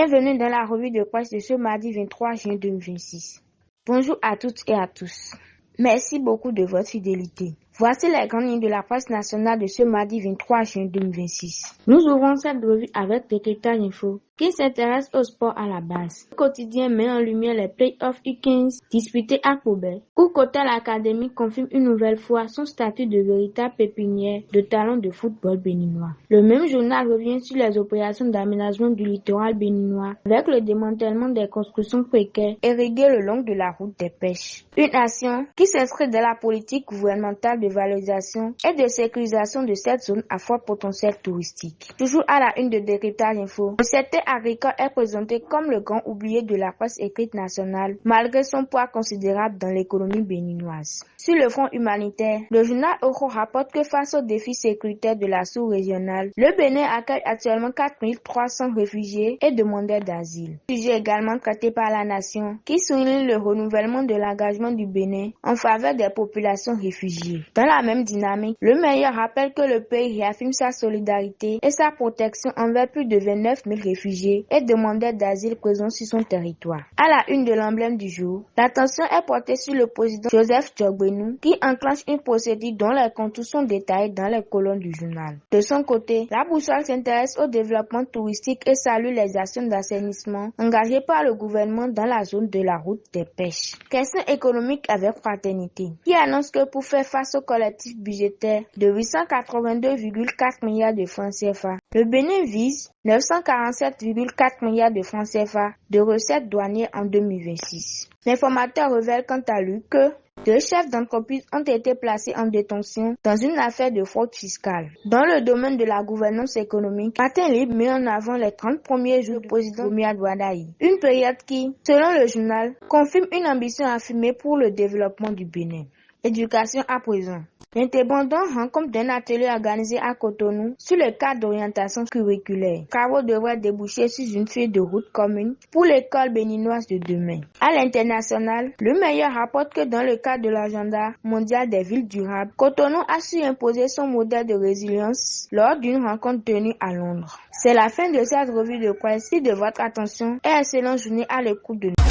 Bienvenue dans la revue de presse de ce mardi 23 juin 2026. Bonjour à toutes et à tous. Merci beaucoup de votre fidélité. Voici les grandes lignes de la presse nationale de ce mardi 23 juin 2026. Nous ouvrons cette revue avec Décryptage Info, qui s'intéresse au sport à la base. Le quotidien met en lumière les playoffs U15 disputés à Kobe, où Kotel Academy confirme une nouvelle fois son statut de véritable pépinière de talents de football béninois. Le même journal revient sur les opérations d'aménagement du littoral béninois, avec le démantèlement des constructions précaires érigées le long de la route des pêches. Une action qui s'inscrit dans la politique gouvernementale de valorisation et de sécurisation de cette zone à fort potentiel touristique. Toujours à la une de Décryptage Info, le secteur agricole est présenté comme le grand oublié de la presse écrite nationale, malgré son poids considérable dans l'économie béninoise. Sur le front humanitaire, le journal Oro rapporte que face aux défis sécuritaires de la sous-régionale, le Bénin accueille actuellement 4300 réfugiés et demandeurs d'asile. Sujet également traité par La Nation, qui souligne le renouvellement de l'engagement du Bénin en faveur des populations réfugiées. Dans la même dynamique, le meilleur rappelle que le pays réaffirme sa solidarité et sa protection envers plus de 29 000 réfugiés et demandeurs d'asile présents sur son territoire. À la une de l'emblème du jour, l'attention est portée sur le président Joseph Djogbenou qui enclenche une procédure dont les contours sont détaillés dans les colonnes du journal. De son côté, la boussole s'intéresse au développement touristique et salue les actions d'assainissement engagées par le gouvernement dans la zone de la route des pêches. Question économique avec Fraternité, qui annonce que pour faire face au collectif budgétaire de 882,4 milliards de francs CFA, le Bénin vise 947,4 milliards de francs CFA de recettes douanières en 2026. L'informateur révèle quant à lui que 2 chefs d'entreprise ont été placés en détention dans une affaire de fraude fiscale. Dans le domaine de la gouvernance économique, Matin Libre met en avant les 30 premiers jours du président Boumiad Ouadaï. Une période qui, selon le journal, confirme une ambition affirmée pour le développement du Bénin. Éducation à présent. L'interbondon rend compte d'un atelier organisé à Cotonou sur le cadre d'orientation curriculaire. Travaux devraient déboucher sur une feuille de route commune pour l'école béninoise de demain. À l'international, le meilleur rapporte que dans le cadre de l'agenda mondial des villes durables, Cotonou a su imposer son modèle de résilience lors d'une rencontre tenue à Londres. C'est la fin de cette revue de presse. Merci de votre attention et excellente journée à l'écoute de nous.